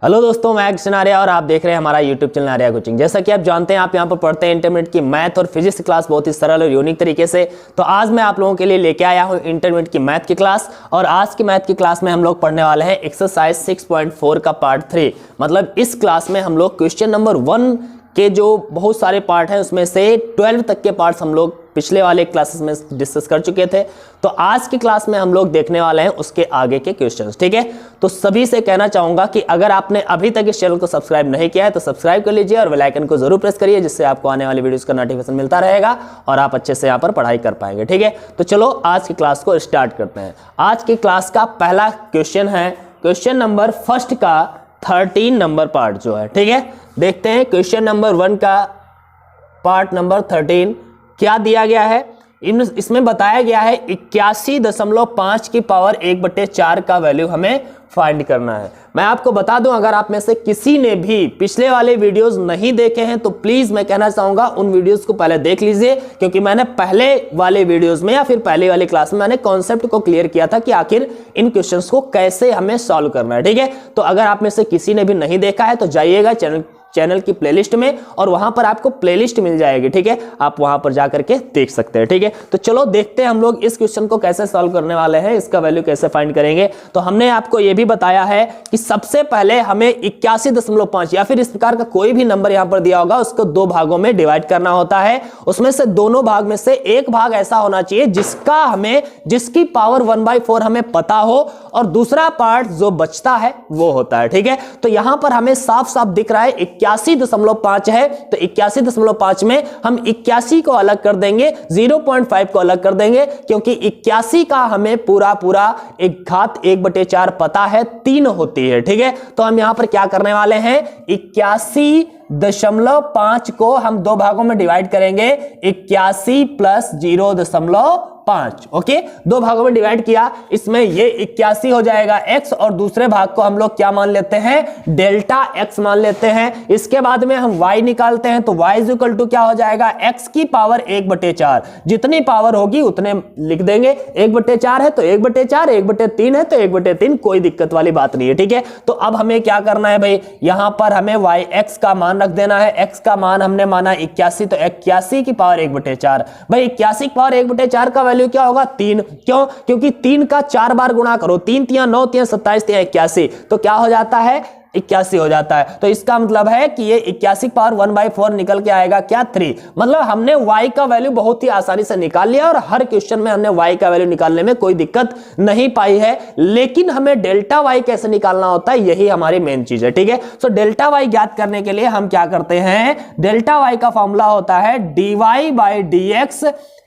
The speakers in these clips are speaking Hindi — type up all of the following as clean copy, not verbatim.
हेलो दोस्तों, मैं किशन आर्या और आप देख रहे हैं हमारा यूट्यूब चैनल आर्या कोचिंग। जैसा कि आप जानते हैं, आप यहां पर पढ़ते हैं इंटरमीडिएट की मैथ और फिजिक्स क्लास बहुत ही सरल और यूनिक तरीके से। तो आज मैं आप लोगों के लिए लेके आया हूं इंटरमीडिएट की मैथ की क्लास। और आज की मैथ की क्लास में हम लोग पढ़ने वाले हैं एक्सरसाइज 6.4 का पार्ट 3। मतलब इस क्लास में हम लोग क्वेश्चन नंबर 1 के जो बहुत सारे पार्ट हैं उसमें से 12 तक के पार्ट्स हम लोग पिछले वाले क्लासेस में डिस्कस कर चुके थे। तो आज की क्लास में हम लोग देखने वाले हैं उसके आगे के क्वेश्चंस। ठीक है, तो सभी से कहना चाहूंगा कि अगर आपने अभी तक इस चैनल को सब्सक्राइब नहीं किया है तो सब्सक्राइब कर लीजिए और बेल आइकन को जरूर प्रेस करिए, जिससे आपको आने वाली वीडियोस का नोटिफिकेशन मिलता रहेगा और आप अच्छे से यहाँ पर पढ़ाई कर पाएंगे। ठीक है, तो चलो आज की क्लास को स्टार्ट करते हैं। आज की क्लास का पहला क्वेश्चन है क्वेश्चन नंबर फर्स्ट का 13 नंबर पार्ट जो है। ठीक है, देखते हैं क्वेश्चन नंबर 1 का पार्ट नंबर 13 क्या दिया गया है। इसमें बताया गया है 81.5 की पावर 1/4 का वैल्यू हमें फाइंड करना है। मैं आपको बता दूं, अगर आप में से किसी ने भी पिछले वाले वीडियोस नहीं देखे हैं तो प्लीज मैं कहना चाहूंगा उन वीडियोस को पहले देख लीजिए, क्योंकि मैंने पहले वाले वीडियोस में या फिर पहले वाली क्लास में मैंने कॉन्सेप्ट को क्लियर किया था कि आखिर इन क्वेश्चंस को कैसे हमें सॉल्व करना है। ठीक है, तो अगर आप में से किसी ने भी नहीं देखा है तो जाइएगा चैनल की प्लेलिस्ट में और वहां पर आपको प्लेलिस्ट मिल जाएगी। ठीक है, आप वहां पर जाकर के देख सकते हैं। ठीक है, तो चलो देखते हैं हम लोग इस क्वेश्चन को कैसे सॉल्व करने वाले हैं, इसका वैल्यू कैसे फाइंड करेंगे। तो हमने आपको यह भी बताया है कि सबसे पहले हमें 81.5 या फिर इस प्रकार का कोई भी नंबर यहां पर दिया होगा उसको दो भागों में डिवाइड करना होता है। उसमें से दोनों भाग में से एक भाग ऐसा होना चाहिए जिसकी पावर 1/4 हमें पता हो और दूसरा पार्ट जो बचता है वो होता है। ठीक है, तो यहां पर हमें साफ साफ दिख रहा है 81.5 है, तो 81.5 में हम 81 को अलग कर देंगे, 0.5 को अलग कर देंगे, क्योंकि 81 का हमें पूरा एक घात 1/4 पता है 3 होती है। ठीक है, तो हम यहां पर क्या करने वाले हैं, 81.5 को हम दो भागों में डिवाइड करेंगे, 81 प्लस 0.5। ओके, दो भागों में डिवाइड किया, इसमें ये 81 हो जाएगा x और दूसरे भाग को हम लोग क्या मान लेते हैं, डेल्टा x मान लेते हैं। इसके बाद में हम y निकालते हैं, तो y इज इक्वल टू क्या हो जाएगा, x की पावर 1/4। जितनी पावर होगी उतने लिख देंगे। 1/4 है तो 1/4, 1/3 है तो 1/3, कोई दिक्कत वाली बात नहीं है। ठीक है, तो अब हमें क्या करना है भाई, यहां पर हमें x का मान रख देना है। x का मान हमने माना 81, तो 81 की पावर 1/4। भाई 81 की पावर 1/4 का वैल्यू क्या होगा, 3। क्यों? क्योंकि 3 का 4 बार गुणा करो, 3 × 9 = 27, 81, तो क्या हो जाता है, 81 हो जाता है। तो इसका मतलब है कि ये 81 पावर 1/4 निकल के आएगा क्या, 3। मतलब हमने y का वैल्यू बहुत ही आसानी से निकाल लिया और हर क्वेश्चन में हमने y का वैल्यू निकालने में कोई दिक्कत नहीं पाई है। लेकिन हमें डेल्टा y कैसे निकालना होता है, यही हमारी मेन चीज है। ठीक है, तो डेल्टा y ज्ञात करने के लिए हम क्या करते हैं, डेल्टा y का फॉर्मूला होता है dy/dx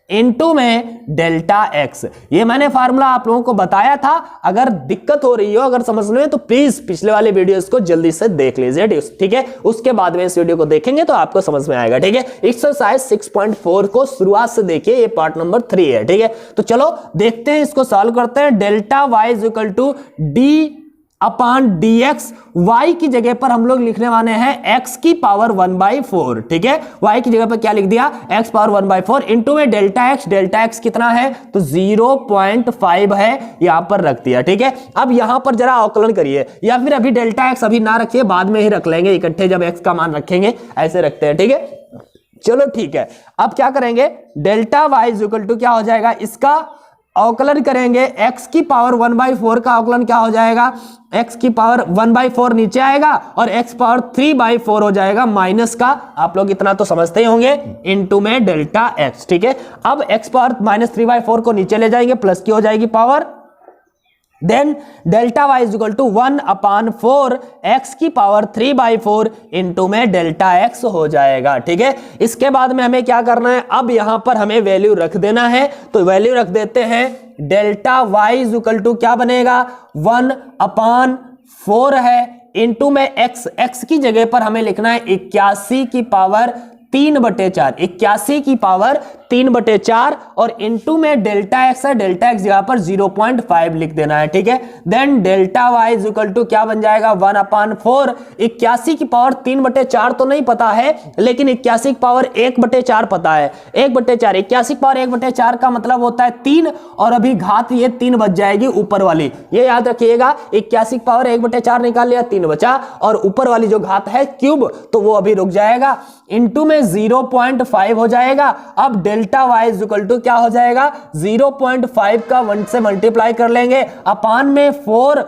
इनटू में डेल्टा x। ये मैंने फार्मूला आप लोगों को बताया था। अगर दिक्कत हो रही हो अगर समझने में तो प्लीज पिछले वाले वीडियोस को जल्दी से देख लीजिए। ठीक है, उसके बाद में इस वीडियो को देखेंगे तो आपको समझ में आएगा। ठीक है, एक्सरसाइज 6.4 को शुरुआत से देखिए, ये पार्ट नंबर 3 है। ठीक है, तो चलो देखते हैं, इसको सॉल्व करते हैं। Delta y is equal to d/dx। y की जगह पर हम लोग लिखने वाले हैं x की पावर 1/4। ठीक है, y की जगह पर क्या लिख दिया, x पावर 1/4 इंटू में डेल्टा x कितना है, तो 0.5 है, यहां पर रख दिया। ठीक है, अब यहां पर जरा अवकलन करिए, या फिर अभी डेल्टा x अभी ना रखिए, बाद में ही रख लेंगे इकट्ठे जब x का मान रखेंगे, ऐसे रखते हैं। ठीक है, चलो ठीक है, अब क्या करेंगे, delta y is equal to क्या हो जाएगा, इसका अवकलन करेंगे, x की पावर 1/4 का अवकलन क्या हो जाएगा, x की पावर 1/4 नीचे आएगा और x पावर 3/4 हो जाएगा माइनस का, आप लोग इतना तो समझते ही होंगे, इनटू में डेल्टा x। ठीक है, अब x पावर -3/4 को नीचे ले जाएंगे, प्लस की हो जाएगी power, then delta y is equal to 1/4 x की पावर 3/4 इंटू में डेल्टा x हो जाएगा। ठीक है, इसके बाद में हमें क्या करना है, अब यहां पर हमें वैल्यू रख देना है, तो वैल्यू रख देते हैं। Delta y is equal to क्या बनेगा, 1/4 है, इंटू में x की जगह पर हमें लिखना है 81 की पावर 3/4, 81 की पावर 3/4 और इनटू में डेल्टा एक्स है, डेल्टा एक्स जगह पर 0.5 लिख देना है, ठीक है। Then delta Y is equal to क्या बन जाएगा 1/4। 81 की पावर 3/4 तो नहीं पता है, लेकिन 81 की पावर 1/4 पता है। 1/4, 81 की पावर 1/4 का मतलब होता है 3, और अभी घात ये 3 बच जाएगी ऊपर वाली, ये याद रखिएगा। 81 की पावर 1/4 निकाल लिया, 3 बचा, और ऊपर वाली जो घात है क्यूब, तो वो अभी रुक जाएगा। इनटू में 0.5 हो जाएगा। अब delta Y is equal to क्या हो जाएगा 0.5 का 1 से मल्टीप्लाई कर लेंगे, अपान में 4,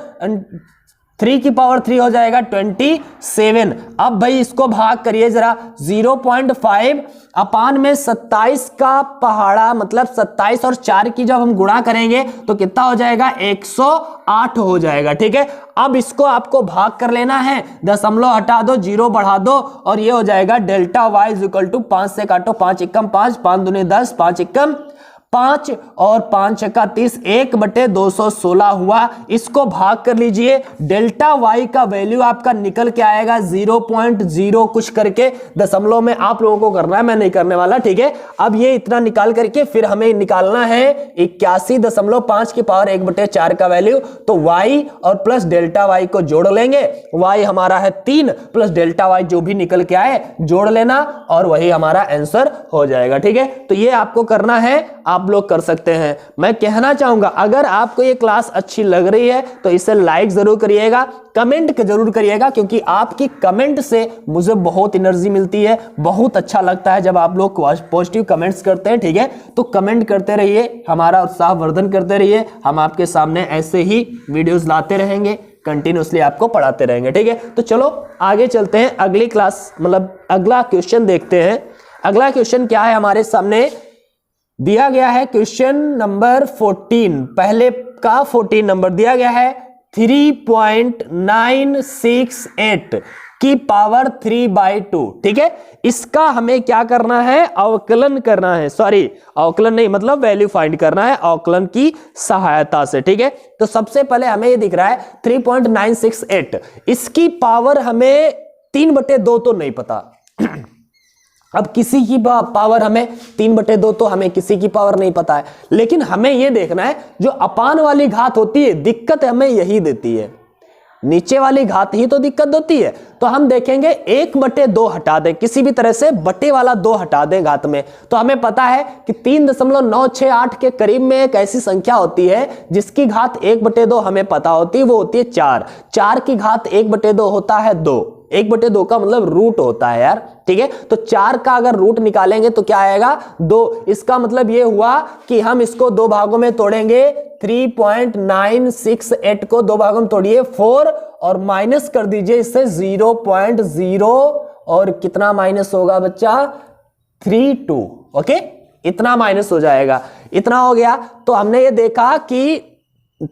3 की पावर 3 हो जाएगा 27। अब भाई इसको भाग करिए जरा, 0.5 अपान में 27 का पहाड़ा, मतलब 27 और 4 की जब हम गुणा करेंगे तो कितना हो जाएगा 108 हो जाएगा, ठीक है। अब इसको आपको भाग कर लेना है, दशमलव हटा दो, 0 बढ़ा दो, और ये हो जाएगा delta Y is equal to 5 से काटो, 5 एकम 5, 5 दूनी 10, 5 एकम 5 और 5 छक्का 30, 1/216 हुआ। इसको भाग कर लीजिए, डेल्टा वाई का वैल्यू आपका निकल के आएगा 0.0 कुछ करके, दशमलव में आप लोगों को करना है, मैं नहीं करने वाला, ठीक है। अब ये इतना निकाल करके फिर हमें निकालना है 81.5 की पावर 1/4 का वैल्यू, तो वाई और प्लस डेल्टा वाई को जोड़ लेंगे। वाई हमारा है 3 प्लस डेल्टा वाई जो भी निकल के आए जोड़ लेना, और वही हमारा आंसर हो जाएगा, ठीक है। तो ये आपको करना है, आप लोग कर सकते हैं। मैं कहना चाहूंगा अगर आपको ये क्लास अच्छी लग रही है तो इसे लाइक जरूर करिएगा, कमेंट जरूर करिएगा, क्योंकि आपकी कमेंट से मुझे बहुत एनर्जी मिलती है, बहुत अच्छा लगता है जब आप लोग पॉजिटिव कमेंट्स करते हैं, ठीक है। तो कमेंट करते रहिए, हमारा उत्साह वर्धन करते रहिए, हम आपके सामने ऐसे ही वीडियोस लाते रहेंगे, कंटिन्यूसली आपको पढ़ाते रहेंगे, ठीक है। तो चलो आगे चलते हैं, अगली क्लास मतलब अगला क्वेश्चन देखते हैं। अगला क्वेश्चन क्या है हमारे सामने दिया गया है, क्वेश्चन नंबर 14, पहले का 14 नंबर दिया गया है 3.968 की पावर 3/2, ठीक है। इसका हमें क्या करना है, अवकलन करना है, सॉरी अवकलन नहीं मतलब वैल्यू फाइंड करना है अवकलन की सहायता से, ठीक है। तो सबसे पहले हमें ये दिख रहा है 3.968, इसकी पावर हमें 3/2 तो नहीं पता। अब किसी की पावर हमें 3/2 तो हमें किसी की पावर नहीं पता है, लेकिन हमें यह देखना है जो अपान वाली घात होती है, दिक्कत हमें यही देती है, नीचे वाली घात ही तो दिक्कत होती है। तो हम देखेंगे 1/2 हटा दें, किसी भी तरह से बटे वाला 2 हटा दें घात में, तो हमें पता है कि 3.968 के करीब में एक ऐसी संख्या होती है जिसकी घात 1/2 हमें पता होती है, वो होती है 4। 4 की घात 1/2 होता है 2, 1/2 का मतलब रूट होता है यार, ठीक है। तो 4 का अगर रूट निकालेंगे तो क्या आएगा 2। इसका मतलब ये हुआ कि हम इसको 2 भागों में तोड़ेंगे, 3.968 को 2 भागों में तोड़िए 4 और माइनस कर दीजिए इससे 0.0 और कितना माइनस होगा बच्चा 32, ओके, इतना माइनस हो जाएगा। इतना हो गया तो हमने ये देखा कि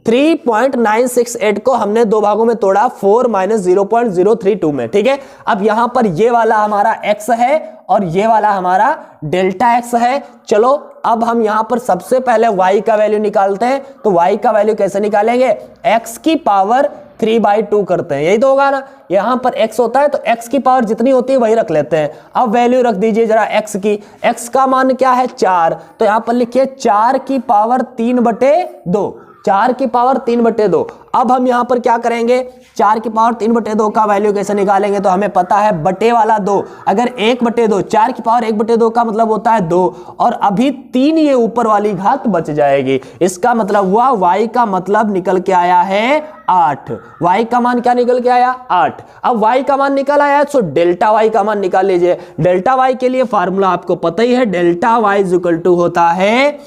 3.968 को हमने 2 भागों में तोड़ा 4 माइनस 0.032 में, ठीक है। अब यहां पर ये वाला हमारा x है और ये वाला हमारा डेल्टा x है। चलो अब हम यहां पर सबसे पहले y का वैल्यू निकालते हैं। तो y का वैल्यू कैसे निकालेंगे, x की पावर 3/2 करते हैं, यही तो होगा ना। यहां पर x होता है तो x की पावर जितनी होती है वही रख लेते हैं। अब वैल्यू रख दीजिए जरा x की, x का मान क्या है 4, तो यहां पर लिखिए 4 की पावर 3/2, 4 की पावर 3/2। अब हम यहां पर क्या करेंगे, 4 की पावर 3/2 का वैल्यू कैसे निकालेंगे, तो हमें पता है बटे वाला 2, अगर 1/2, 4 की पावर 1/2 का मतलब होता है 2, और अभी 3 ये ऊपर वाली घात बच जाएगी। इसका मतलब हुआ y का मतलब निकल के आया है 8, y का मान क्या निकल के आया 8। अब y का मान निकल आया तो डेल्टा y का मान निकाल लीजिए। डेल्टा y के लिए फार्मूला आपको पता ही है, delta y is equal to होता है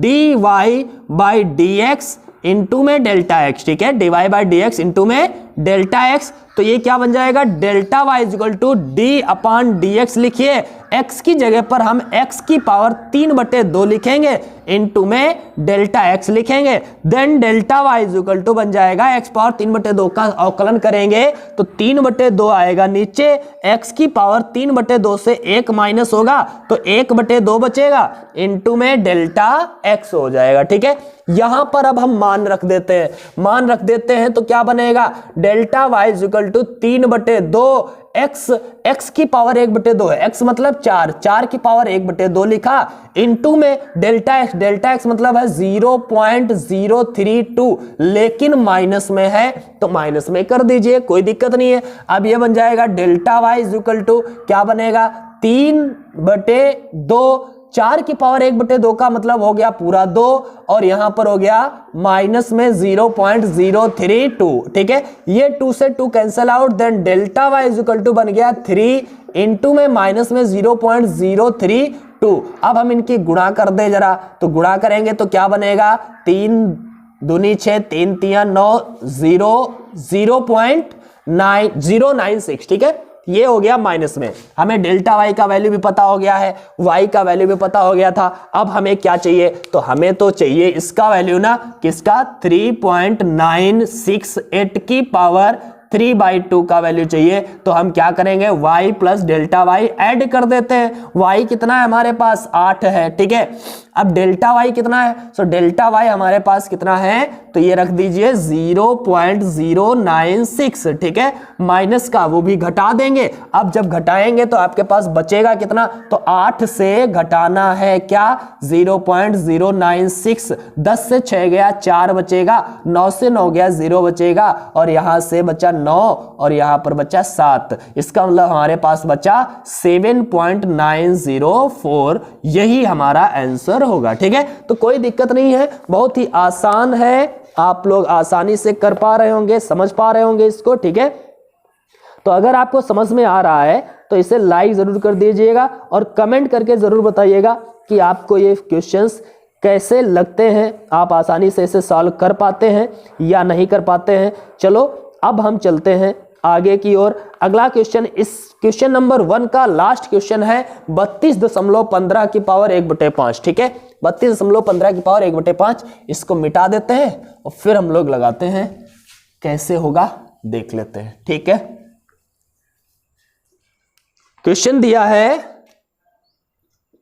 dy/dx इंटू में डेल्टा x, ठीक है, dy/dx इंटू में डेल्टा x। तो ये क्या बन जाएगा, delta y is equal to d/dx लिखिए, x की जगह पर हम x की पावर 3/2 लिखेंगे, इंटू में डेल्टा x लिखेंगे। Then delta y is equal to बन जाएगा x पावर 3/2 का अवकलन करेंगे तो 3/2 आएगा नीचे, x की पावर 3/2 से 1 माइनस होगा तो 1/2 बचेगा, इंटू में डेल्टा x हो जाएगा, ठीक है। यहां पर अब हम मान रख देते हैं, मान रख देते हैं तो क्या बनेगा, delta Y is equal to 3/2 x की पावर 1/2 है, x मतलब 4 की पावर 1/2 लिखा, इनटू में डेल्टा x मतलब है 0.032, लेकिन माइनस में है तो माइनस में कर दीजिए, कोई दिक्कत नहीं है। अब ये बन जाएगा delta Y is equal to क्या बनेगा 3/2, 4 की पावर 1/2 का मतलब हो गया पूरा 2, और यहां पर हो गया माइनस में 0.032, ठीक है। ये 2 से 2 cancel out, then delta Y is equal to बन गया 3 इंटू में माइनस में 0.032। अब हम इनकी गुणा कर दे जरा, तो गुणा करेंगे तो क्या बनेगा 3 दूनी 6, 3 तिया 9, 0.096, ठीक है। ये हो गया माइनस में, हमें डेल्टा वाई का वैल्यू भी पता हो गया है, वाई का वैल्यू भी पता हो गया था। अब हमें क्या चाहिए, तो हमें तो चाहिए इसका वैल्यू ना, किसका 3.968 की पावर 3/2 का वैल्यू चाहिए। तो हम क्या करेंगे y plus delta Y add कर देते हैं। y कितना है हमारे पास 8 है, ठीक है। अब डेल्टा y कितना है, सो डेल्टा y हमारे पास कितना है, तो ये रख दीजिए 0.096, ठीक है। माइनस का वो भी घटा देंगे, अब जब घटाएंगे तो आपके पास बचेगा कितना, तो 8 से घटाना है क्या 0.096, 10 से 6 गया 4 बचेगा, 9 से 9 गया 0 बचेगा, और यहां से बचा 9 और यहां पर बचा 7, इसका मतलब हमारे पास बचा 7.904, यही हमारा आंसर होगा, ठीक है। तो कोई दिक्कत नहीं है, बहुत ही आसान है, आप लोग आसानी से कर पा रहे होंगे, समझ पा रहे होंगे इसको, ठीक है। तो अगर आपको समझ में आ रहा है तो इसे लाइक जरूर कर दीजिएगा और कमेंट करके जरूर बताइएगा कि आपको ये क्वेश्चंस कैसे लगते हैं, आप आसानी से इसे सॉल्व कर पाते हैं या नहीं कर पाते हैं। चलो अब हम चलते हैं आगे की ओर। अगला क्वेश्चन, इस क्वेश्चन नंबर 1 का लास्ट क्वेश्चन है 32.15 की पावर 1/5, ठीक है। 32.15 की पावर 1/5, इसको मिटा देते हैं और फिर हम लोग लगाते हैं, कैसे होगा देख लेते हैं, ठीक है। क्वेश्चन दिया है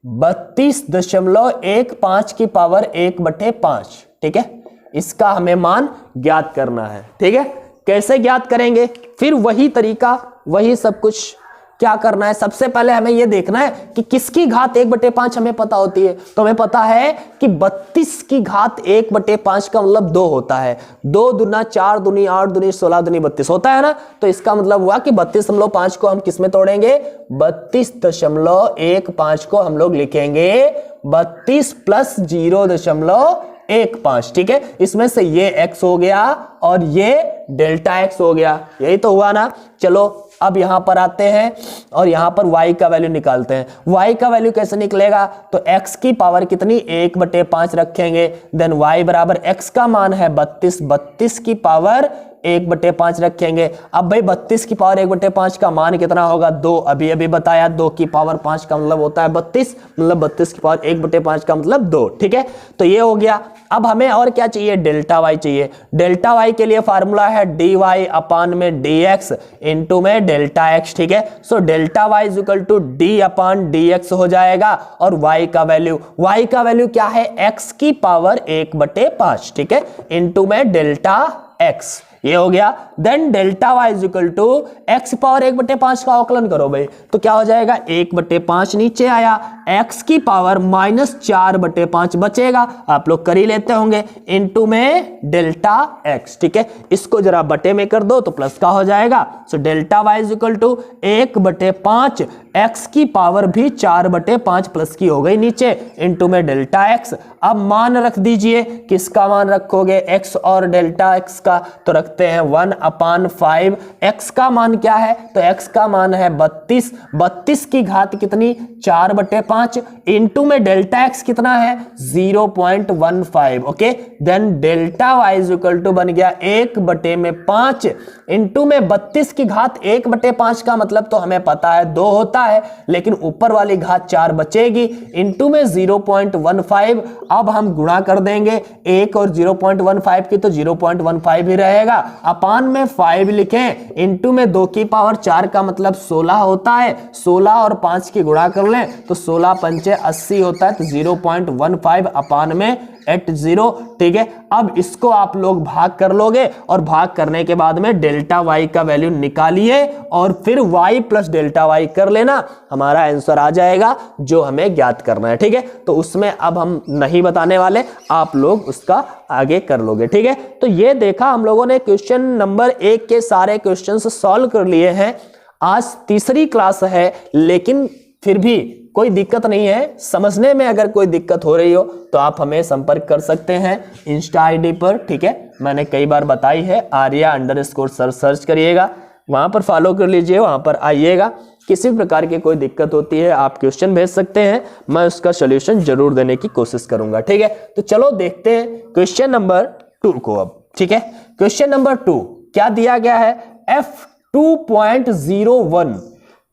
32.15 की पावर 1/5, ठीक है। इसका हमें मान ज्ञात करना है, ठीक है। कैसे ज्ञात करेंगे, फिर वही तरीका, वही सब कुछ क्या करना है। सबसे पहले हमें यह देखना है कि किसकी घात 1/5 हमें पता होती है, तो हमें पता है कि 32 की घात 1/5 का मतलब 2 होता है। 2 दूना 4 दूनी 8 दूनी 16 दूनी 32 होता है ना, तो इसका मतलब हुआ कि 32.5 को हम किस में तोड़ेंगे, 32.15 को हम लोग लिखेंगे 32 प्लस 0.15, ठीक है। इसमें से ये x हो गया और ये डेल्टा x हो गया, यही तो हुआ ना। चलो अब यहां पर आते हैं और यहां पर y का वैल्यू निकालते हैं। y का वैल्यू कैसे निकलेगा, तो x की पावर कितनी 1/5 रखेंगे, देन y बराबर x का मान है 32, 32 की पावर 1/5 रखेंगे। अब भाई 32 की पावर 1/5 का मान कितना होगा, 2, अभी अभी बताया 2 की पावर 5 का मतलब होता है 32, मतलब 32 की पावर 1/5 का मतलब 2, ठीक है। तो ये हो गया। अब हमें और क्या चाहिए, डेल्टा वाई चाहिए। डेल्टा वाई के लिए फार्मूला है dy अपान में dx इंटू में डेल्टा x, ठीक है। So delta Y is equal to d upon dx हो जाएगा, और y का वैल्यू क्या है, x की पावर 1/5, ठीक है, इंटू में डेल्टा x, ये हो गया। Then delta Y is equal to X power 1/5 का अवकलन करो भाई, तो क्या हो जाएगा 1/5 नीचे आया, x की पावर -4/5 बचेगा, आप लोग कर ही लेते होंगे, इनटू में डेल्टा x, ठीक है। इसको जरा बटे में कर दो तो प्लस का हो जाएगा। So delta Y is equal to 1/5, x की पावर भी 4/5 प्लस की हो गई नीचे, इनटू में डेल्टा x। अब मान रख दीजिए, किसका मान रखोगे, x और डेल्टा x का, तो रखते हैं 1/5। x का मान क्या है, तो x का मान है 32, 32 की घात कितनी 4/5, इनटू में डेल्टा x कितना है 0.15, okay. Then delta y is equal to बन गया 1/5 इनटू में 32 की घात 1/5 का मतलब तो हमें पता है 2 होता है, लेकिन ऊपर वाली घात 4 बचेगी, इनटू में 0.15। अब हम गुणा कर देंगे 1 और 0.15 की, तो 0.15 ही रहेगा, अपान में 5 लिखें, इनटू में 2 की पावर 4 का मतलब 16 होता है, 16 और 5 की गुणा कर लें तो 16 पंचे 80 होता है, तो 0.15 अपान में एट 0, ठीक है। अब इसको आप लोग भाग कर लोगे और भाग करने के बाद में डेल्टा वाई का वैल्यू निकालिए और फिर y प्लस डेल्टा वाई कर लेना, हमारा आंसर आ जाएगा जो हमें ज्ञात करना है, ठीक है। तो उसमें अब हम नहीं बताने वाले, आप लोग उसका आगे कर लोगे, ठीक है। तो ये देखा हम लोगों ने क्वेश्चन नंबर 1 के सारे क्वेश्चन सॉल्व कर लिए हैं। आज तीसरी क्लास है, लेकिन फिर भी कोई दिक्कत नहीं है, समझने में अगर कोई दिक्कत हो रही हो तो आप हमें संपर्क कर सकते हैं इंस्टा आईडी पर, ठीक है। मैंने कई बार बताई है, आर्या_सर सर्च करिएगा, वहां पर फॉलो कर लीजिए, वहां पर आइएगा। किसी प्रकार की कोई दिक्कत होती है आप क्वेश्चन भेज सकते हैं, मैं उसका सोल्यूशन जरूर देने की कोशिश करूंगा, ठीक है। तो चलो देखते हैं क्वेश्चन नंबर 2 को अब, ठीक है। क्वेश्चन नंबर 2 क्या दिया गया है, f2.01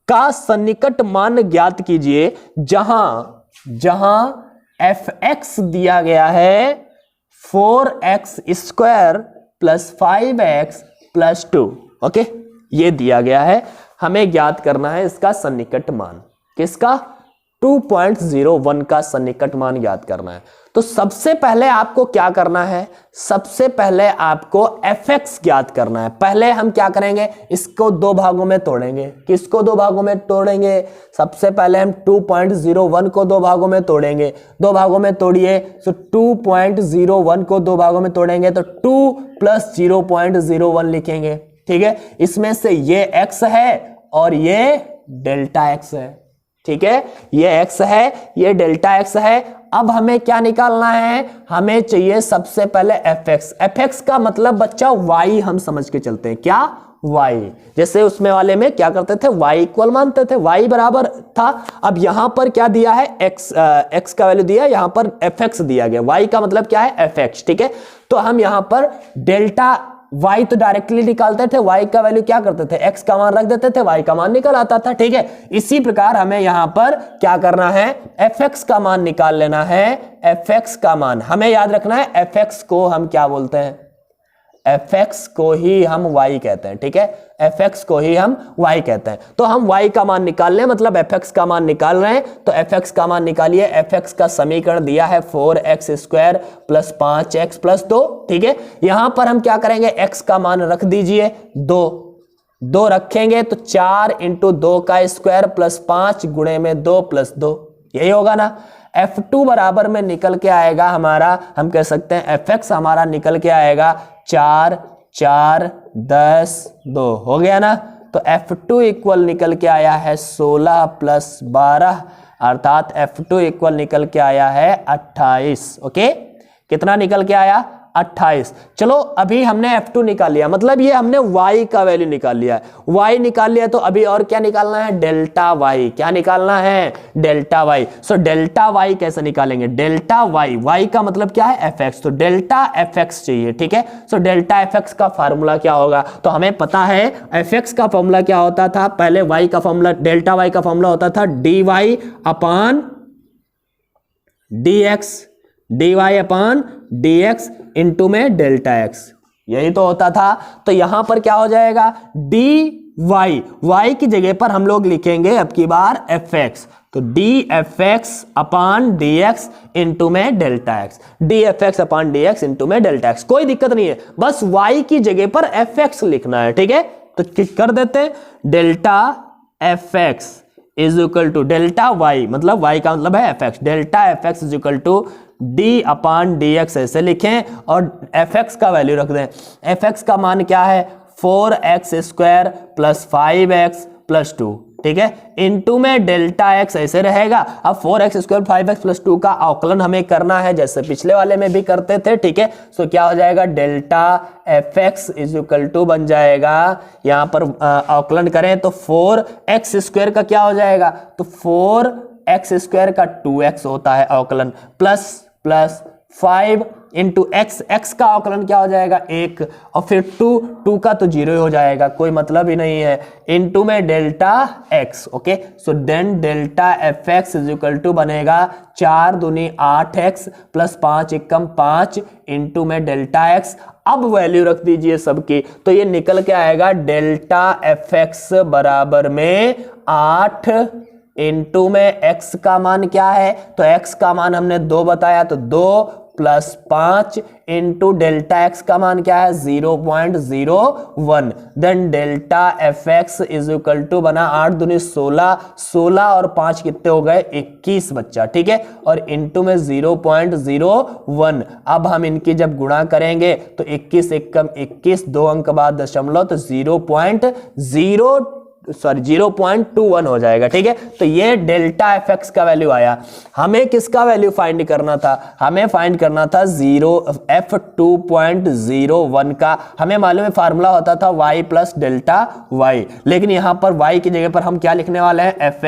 का सन्निकट मान ज्ञात कीजिए जहां fx दिया गया है 4x square plus 5x plus 2, okay. ये दिया गया है, हमें ज्ञात करना है इसका सन्निकट मान, किसका, 2.01 का सन्निकट मान ज्ञात करना है। तो सबसे पहले आपको क्या करना है, सबसे पहले आपको fx ज्ञात करना है। पहले हम क्या करेंगे, इसको दो भागों में तोड़ेंगे। किसको दो भागों में तोड़ेंगे, सबसे पहले हम 2.01 को दो भागों में तोड़ेंगे। दो भागों में तोड़िए, तो 2.01 को दो भागों में तोड़ेंगे तो 2 प्लस 0.01 लिखेंगे, ठीक है। इसमें से ये x है और ये डेल्टा x है, ठीक है। ये x है, ये डेल्टा x है। अब हमें क्या निकालना है, हमें चाहिए सबसे पहले fx। fx का मतलब बच्चा y हम समझ के चलते हैं, क्या, y। जैसे उसमें वाले में क्या करते थे, y इक्वल मानते थे, y बराबर था। अब यहां पर क्या दिया है, x का वैल्यू दिया, यहां पर fx दिया गया, y का मतलब क्या है, fx, ठीक है। तो हम यहां पर डेल्टा y तो डायरेक्टली निकालते थे, y का वैल्यू क्या करते थे, x का मान रख देते थे, y का मान निकल आता था, ठीक है। इसी प्रकार हमें यहां पर क्या करना है, fx का मान निकाल लेना है। fx का मान हमें याद रखना है, fx को हम क्या बोलते हैं, fx को ही हम y कहते हैं, ठीक है। fx को ही हम y कहते हैं। तो हम y का मान निकाल लें, मतलब fx का मान निकाल रहे हैं, तो fx का मान निकालिए। fx का समीकरण दिया है 4x square plus 5x plus 2, ठीक है। यहां पर हम क्या करेंगे, x का मान रख दीजिए 2 रखेंगे तो 4 इंटू 2 का स्क्वायर प्लस 5 गुणे में 2 प्लस 2, यही होगा ना। f2 बराबर में निकल के आएगा हमारा, हम कह सकते हैं fx हमारा निकल के आएगा 4 4 10 2, हो गया ना। तो f2 इक्वल निकल के आया है 16 प्लस 12, अर्थात f2 इक्वल निकल के आया है 28, ओके। कितना निकल के आया, 28। चलो अभी हमने f2 निकाल लिया, मतलब ये हमने y का वैल्यू निकाल लिया है। y निकाल लिया तो अभी और क्या निकालना है, डेल्टा y। क्या निकालना है, delta y। So delta y कैसे निकालेंगे, डेल्टा y का मतलब क्या है, fx। तो डेल्टा fx चाहिए, ठीक है। सो डेल्टा fx का फार्मूला क्या होगा, तो हमें पता है fx का फॉर्मूला क्या होता था, पहले y का फॉर्मूला, डेल्टा y का फॉर्मूला होता था dy अपॉन dx इंटू में डेल्टा x, यही तो होता था। तो यहां पर क्या हो जाएगा, y की जगह पर हम लोग लिखेंगे अब की बार fx, तो dfx अपॉन dx इंटू में delta x, dfx upon dx into में डेल्टा x। कोई दिक्कत नहीं है, बस y की जगह पर fx लिखना है, ठीक है। तो कर देते हैं, delta fx is equal to delta y, मतलब y का मतलब है fx, delta fx is equal to d upon dx ऐसे लिखें और fx का वैल्यू रख दें। fx का मान क्या है, 4x square plus 5x plus 2, ठीक है, इनटू में डेल्टा x ऐसे रहेगा। अब 4x स्क्वायर 5x प्लस 2 का अवकलन हमें करना है, जैसे पिछले वाले में भी करते थे, ठीक है। सो क्या हो जाएगा, delta fx is equal to बन जाएगा, यहां पर अवकलन करें तो 4x स्क्वायर का क्या हो जाएगा, तो 4x स्क्वायर का 2x होता है अवकलन, प्लस 5 इंटू x का अवकलन क्या हो जाएगा 1, और फिर 2 का तो 0 हो जाएगा, कोई मतलब ही नहीं है, इंटू में delta x, okay. So then delta fx is equal to बनेगा 4 दूनी 8x प्लस 5 एकम 5 इंटू में डेल्टा x। अब वैल्यू रख दीजिए सबकी, तो ये निकल के आएगा डेल्टा fx बराबर में 8 इंटू में x का मान क्या है, तो x का मान हमने 2 बताया, तो 2 प्लस 5 इंटू डेल्टा एक्स का मान क्या है 0.01, then delta F X is equal to बना 8 दूनी 16, 16 और 5 कितने हो गए 21 बच्चा, ठीक है, और इंटू में 0.01। अब हम इनकी जब गुणा करेंगे तो 21 एक कम 21, 2 अंक बाद दशमलव, तो 0.21 हो जाएगा, ठीक है। तो ये डेल्टा एफ एक्स का वैल्यू आया। हमें किसका वैल्यू फाइंड करना था, हमें फाइंड करना था f2.01 का। हमें मालूम है फार्मूला होता था y प्लस डेल्टा y, लेकिन यहां पर y की जगह पर हम क्या लिखने वाले हैं F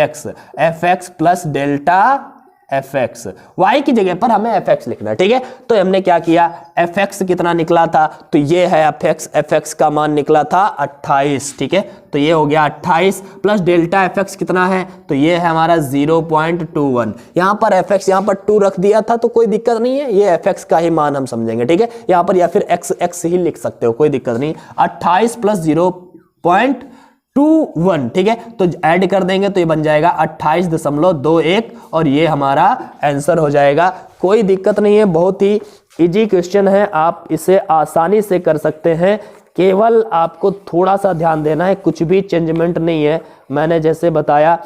X plus delta F X, Y की जगह पर हमें एफ एक्स लिखना है, ठीक है। तो हमने क्या किया, एफ एक्स कितना निकला था, तो ये है एफ एक्स का मान निकला था 28, ठीक है। तो ये हो गया 28 प्लस डेल्टा एफ एक्स कितना है, तो ये है हमारा 0.21। यहां पर एफ एक्स यहां पर 2 रख दिया था तो कोई दिक्कत नहीं है, ये एफ एक्स का ही मान हम समझेंगे, ठीक है। यहां पर या फिर एक्स ही लिख सकते हो, कोई दिक्कत नहीं। 28 प्लस 0.21, ठीक है। तो ऐड कर देंगे तो ये बन जाएगा 28.21 और ये हमारा आंसर हो जाएगा। कोई दिक्कत नहीं है, बहुत ही इजी क्वेश्चन है, आप इसे आसानी से कर सकते हैं। केवल आपको थोड़ा सा ध्यान देना है, कुछ भी चेंजमेंट नहीं है, मैंने जैसे बताया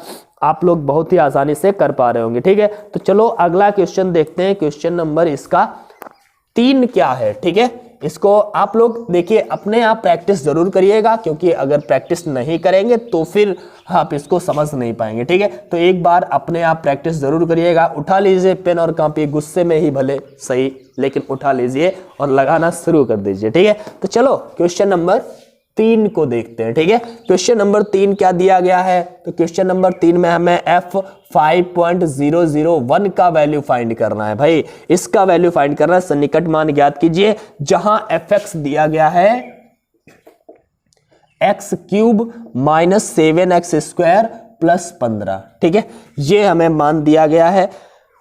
आप लोग बहुत ही आसानी से कर पा रहे होंगे, ठीक है। तो चलो अगला क्वेश्चन देखते हैं। क्वेश्चन नंबर इसका 3 क्या है, ठीक है। इसको आप लोग देखिए अपने आप प्रैक्टिस जरूर करिएगा, क्योंकि अगर प्रैक्टिस नहीं करेंगे तो फिर आप इसको समझ नहीं पाएंगे, ठीक है। तो एक बार अपने आप प्रैक्टिस जरूर करिएगा। उठा लीजिए पेन और कॉपी, गुस्से में ही भले सही, लेकिन उठा लीजिए और लगाना शुरू कर दीजिए, ठीक है। तो चलो क्वेश्चन नंबर 3 को देखते हैं, ठीक है। क्वेश्चन नंबर 3 क्या दिया गया है, तो क्वेश्चन नंबर 3 में हमें f5.001 का वैल्यू फाइंड करना है भाई, इसका वैल्यू फाइंड करना है। सन्निकट मान ज्ञात कीजिए, जहां fx दिया गया है x³ माइनस 7x² प्लस 15, ठीक है। ये हमें मान दिया गया है।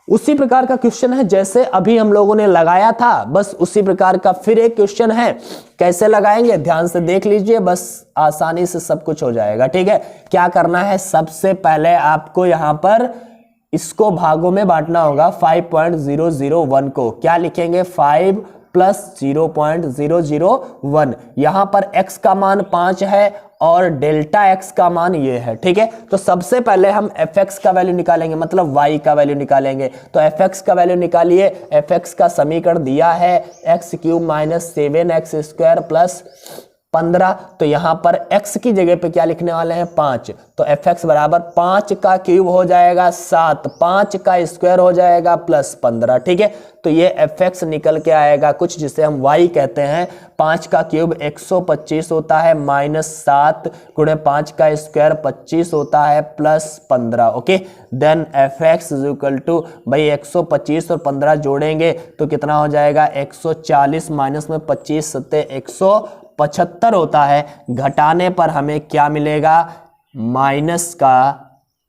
उसी प्रकार का क्वेश्चन है जैसे अभी हम लोगों ने लगाया था, बस उसी प्रकार का फिर एक क्वेश्चन है। कैसे लगाएंगे ध्यान से देख लीजिए, बस आसानी से सब कुछ हो जाएगा, ठीक है। क्या करना है, सबसे पहले आपको यहां पर इसको भागों में बांटना होगा। 5.001 को क्या लिखेंगे, 5 प्लस 0.001। यहां पर x का मान 5 है और डेल्टा x का मान ये है, ठीक है। तो सबसे पहले हम fx का वैल्यू निकालेंगे, मतलब y का वैल्यू निकालेंगे। तो fx का वैल्यू निकालिए। fx का समीकरण दिया है x³ माइनस 7x² प्लस 15। तो यहां पर x की जगह पे क्या लिखने वाले हैं 5। तो fx बराबर 5 का क्यूब हो जाएगा 7, 5 का स्क्वायर हो जाएगा प्लस 15, ठीक है। तो ये fx निकल के आएगा कुछ जिसे हम y कहते हैं। 5 का क्यूब 125 होता है, माइनस 7 गुणे 5 का स्क्वायर 25 होता है plus 15, okay. Then fx is equal to भाई 125 और 15 जोड़ेंगे तो कितना हो जाएगा 140 माइनस में 25 सत्ते 175 होता है। घटाने पर हमें क्या मिलेगा, माइनस का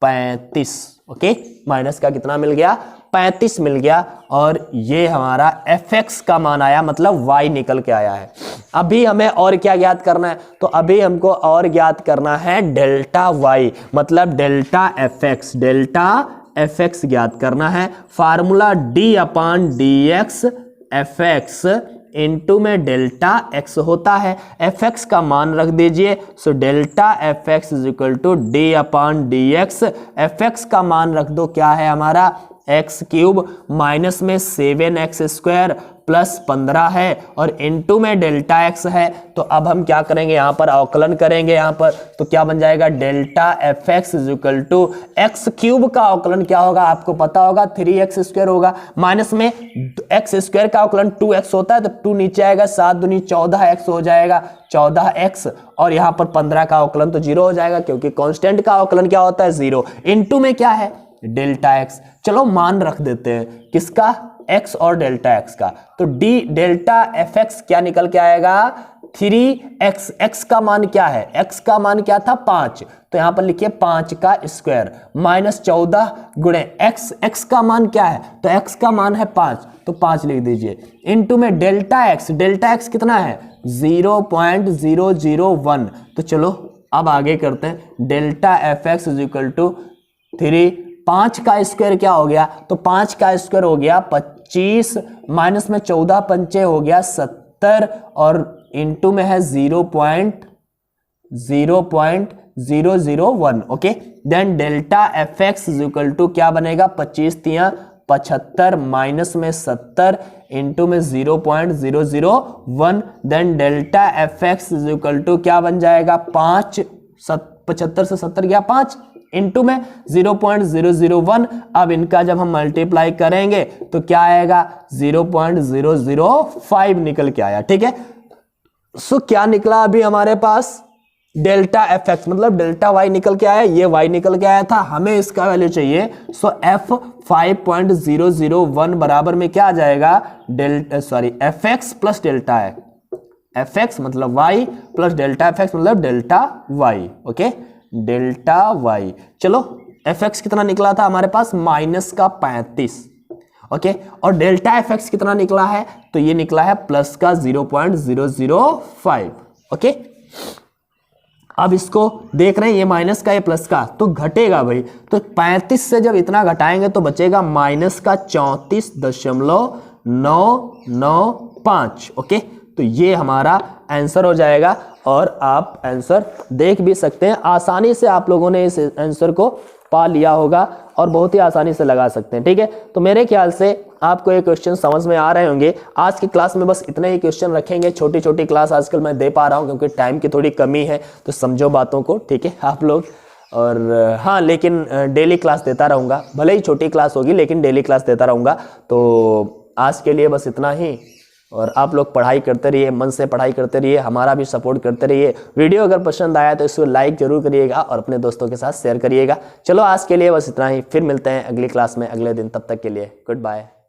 35, ओके। माइनस का कितना मिल गया, 35 मिल गया। और ये हमारा fx का मान आया, मतलब y निकल के आया है। अभी हमें और क्या ज्ञात करना है, तो अभी हमको और ज्ञात करना है डेल्टा y, मतलब डेल्टा fx ज्ञात करना है। फार्मूला d/dx fx इंटू में डेल्टा x होता है। fx का मान रख दीजिए, so delta fx is equal to d/dx। fx का मान रख दो, क्या है हमारा x³ माइनस में 7x² प्लस 15 है और इनटू में डेल्टा x है। तो अब हम क्या करेंगे, यहाँ पर अवकलन करेंगे यहाँ पर, तो क्या बन जाएगा delta fx is equal to x³ का अवकलन क्या होगा आपको पता होगा 3x² होगा, माइनस में x² का अवकलन 2x होता है, तो 2 नीचे आएगा, 7 दूनी 14x हो जाएगा 14x, और यहाँ पर 15 का अवकलन तो 0 हो जाएगा, क्योंकि कांस्टेंट का अवकलन क्या होता है 0। इनटू में क्या है डेल्टा x। चलो मान रख देते हैं किसका, x और डेल्टा x का। तो डेल्टा fx क्या निकल के आएगा 3x। x का मान क्या है, x का मान क्या था 5, तो यहां पर लिखिए 5 का स्क्वायर माइनस 14 गुणे x का मान क्या है, तो x का मान है 5, तो 5 लिख दीजिए। इनटू में डेल्टा x कितना है 0.001। तो चलो अब आगे करते हैं। Delta fx is equal to 3, 5 का स्क्वायर क्या हो गया, तो 5 का स्क्वायर हो गया 25 माइनस में 14 पंचे हो गया 70 और इनटू में है 0.001। Okay, then delta F X is equal to क्या बनेगा, 25 तिया 75 माइनस में 70 इंटू में 0.001। Then delta F X is equal to क्या बन जाएगा, 5, 75 से 70 गया 5 इंटू में 0.001। अब इनका जब हम मल्टीप्लाई करेंगे तो क्या आएगा, 0.005 निकल के आया। ठीक है, सो क्या निकला अभी हमारे पास, डेल्टा एफ एक्स मतलब डेल्टा वाई निकल के आया, ये वाई निकल के आया था, हमें इसका वैल्यू चाहिए। सो एफ 5.001 बराबर में क्या आ जाएगा, एफ एक्स प्लस डेल्टा है, एफ एक्स मतलब Y plus delta F X मतलब delta Y. Okay, delta Y. चलो एफ एक्स कितना निकला था हमारे पास, माइनस का 35। ओके, और डेल्टा एफ एक्स कितना निकला है, तो ये निकला है प्लस का 0.005। ओके, अब इसको देख रहे हैं, ये माइनस का ये प्लस का, तो घटेगा भाई, तो 35 से जब इतना घटाएंगे तो बचेगा माइनस का 34.995। ओके, तो ये हमारा आंसर हो जाएगा और आप आंसर देख भी सकते हैं। आसानी से आप लोगों ने इस आंसर को पा लिया होगा और बहुत ही आसानी से लगा सकते हैं। ठीक है, तो मेरे ख्याल से आपको ये क्वेश्चन समझ में आ रहे होंगे। आज की क्लास में बस इतने ही क्वेश्चन रखेंगे, छोटी छोटी क्लास आजकल मैं दे पा रहा हूँ क्योंकि टाइम की थोड़ी कमी है, तो समझो बातों को। ठीक है आप लोग, और हाँ लेकिन डेली क्लास देता रहूँगा, भले ही छोटी क्लास होगी लेकिन डेली क्लास देता रहूँगा। तो आज के लिए बस इतना ही, और आप लोग पढ़ाई करते रहिए, मन से पढ़ाई करते रहिए, हमारा भी सपोर्ट करते रहिए। वीडियो अगर पसंद आया तो इसको लाइक जरूर करिएगा और अपने दोस्तों के साथ शेयर करिएगा। चलो आज के लिए बस इतना ही, फिर मिलते हैं अगली क्लास में अगले दिन, तब तक के लिए गुड बाय।